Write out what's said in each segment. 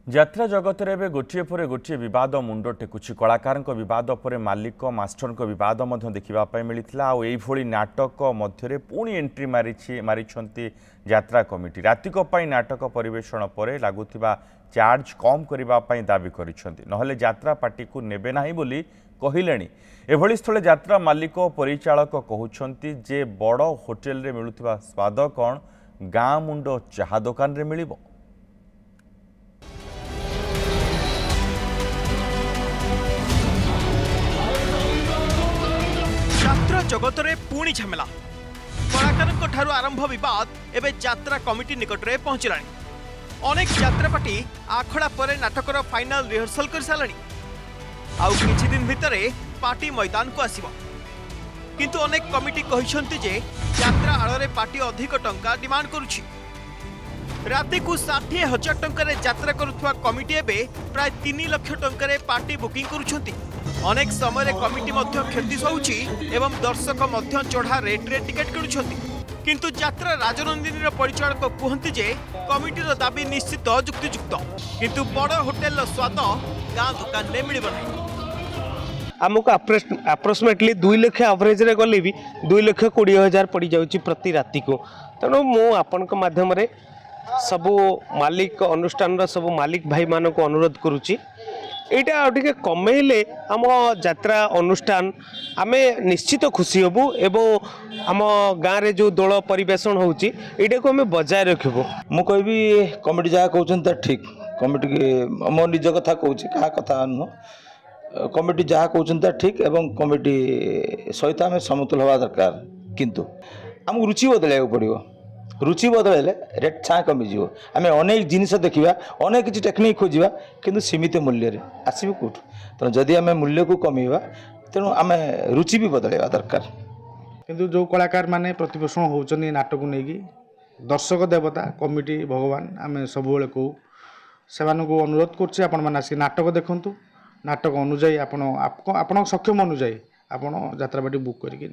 यात्रा जगत में गोटे पर गोटे बद मुंड टेकुची कलाकार बद पर मालिक मास्टर बद देखा मिलता आई नाटक मध्य पुणी एंट्री मारी यात्रा कमिटी रातिक नाटक परिवेषण पर लगुवा चार्ज कम करने दाबी कर यात्रा पार्टी को नेबे नहीं बोली कहले एभली स्थले यात्रा मालिक परिचालक कहते जे बड़ होटेल रे मिलुथिबा स्वाद कौन गाँ मुंड चाहा दुकान रे मिलिबो। यात्रा जगत रे पुणी झमेला कलाकार ठारू आरंभ विवाद एवं यात्रा कमिटी निकट में पहुंचला। अनेक यात्रा पार्टी आखड़ा पर नाटकर फाइनल रिहर्सल कर सारे आउ किछि दिन भितरे पार्टी मैदान को आसिबो। किंतु अनेक कमिटी कहिसंती जे यात्रा आड़े पार्टी अधिक टंका डिमांड करुछि। राति को 60,000 टंकार यात्रा करुवा कमिटी एबे प्राय 3 लाख टंकार पार्टी बुकिंग करुछंती। अनेक समय कमिटी मध्य क्षति सहुछि एवं दर्शक मध्य चढ़ा रेट रे टिकेट किणुछंती। किंतु यात्रा राजनंदिनी परिचालक कहते जे कमिटीर दाबी निश्चित युक्तियुक्त किंतु बड़ होटेल स्वाद गाँ दुकान में मिल नहीं। आमको अप्रोक्सीमेटली 2 लाख एवरेज रे गले भी 2,20,000 पड़ जाउची प्रति राति को। तेणु मु आपण माध्यम रे सबु मालिक अनुष्ठान सबु मालिक भाई मान को अनुरोध करुच्ची यहाँ टे कमेले आम यात्रा अनुष्ठान आमे निश्चित खुशी हबू एवं आम गाँव रे जो दोल परिवेषण होउची एटा को आमे बजाय रखबो। मु कहबी कमिटी जहाँ कहउछन ठीक कमिटी मो निज कथा कहूँ क्या कथा नुह कमिटी जहाँ कहउछन ठीक एवं कमिटी सहित आम समतुल हवा दरकार किंतु आमको रुचि बदल पड़ो। रुचि बदल रेट छाँ कमिज आम अनेक जिनिस देखा अनेक किसी टेक्निक खोजा किंतु सीमित मूल्य आसबू कौट तेणु जदि आम मूल्य को कमेवा तेणु आम रुचि भी बदल दरकार। किंतु जो कलाकार माने प्रतिपोषण होचनी नाटक नहीं दर्शक देवता कमिटी भगवान आम सब कहू से अनुरोध कर नाटक देखु नाटक अनुजाई आपण सक्षम अनुजाई आपण यात्रापाटी बुक करके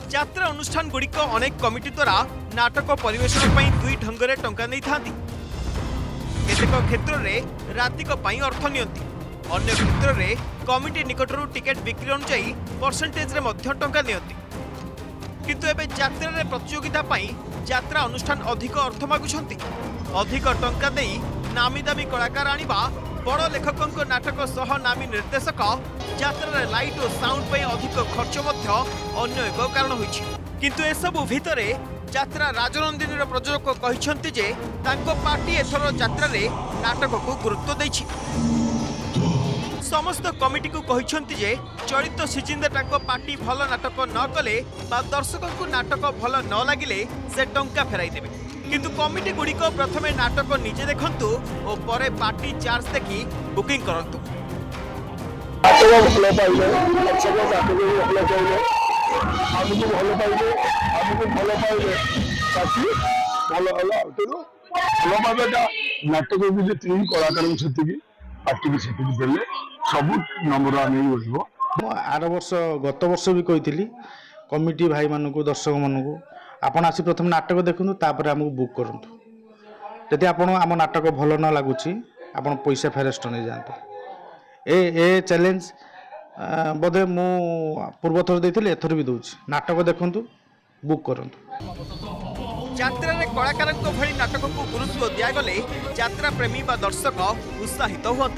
यात्रा अनुष्ठान गुड़िक अनेक कमिटी द्वारा नाटक परिवेषण पर 2 ढंग से टंका नहीं था। केतेक क्षेत्र में रातिक अर्थ नियंती अन्य क्षेत्र में कमिटी निकटरू टिकेट बिक्री अनुसार परसेंटेज रे मध्य टंका नियंती। किंतु एबे यात्रा रे प्रतियोगिता पाई यात्रा अनुष्ठान अधिक अर्थ मागुछंती। अधिक टंका देई नामी दामी कलाकार आनिबा बड़ लेखकों नाटक सह नामी निर्देशक यात्रा लाइट और साउंड पे अधिक खर्च मध्य अन्य एक कारण होइछि। किंतु एसबु भितरे यात्रा राजनंदिनी प्रयोजक कहिसंती जे तांको पार्टी एथर यात्रा रे नाटक को गुरुत्व दैछि। समस्त कमिटी को कहिसंती जे चलित सीजन रे तांको पार्टी भल नाटक न कले बा दर्शक को नाटक भल न लागिले से टंका फेराई देबे। किंतु कमिटी गुड़िक प्रथमे नाटक निजे देखंतु और परे पार्टी चार्ज देखी बुकिंग करंतु। नाटक भी 3 कलाकार पार्टी भी देले सब नंबर आर वर्ष गत वर्ष भी कही कमिटी भाई मान को दर्शक मान को आपण आसी प्रथम नाटक देखु तापर आमको बुक करूँ जदि आपण आम नाटक भल न लगुच आप पैसा फेरस्ट नहीं जाते ए चैलेंज बोधे मु पूर्व थर देती एथर भी दूसरी नाटक देखु बुक करूँ। यात्रा रे कलाकार भली नाटक को गुरुत्व दिगले यात्रा प्रेमी बा दर्शक उत्साहित हुए।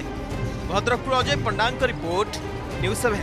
भद्रकपुर अजय पंडा रिपोर्ट न्यूज़ 7।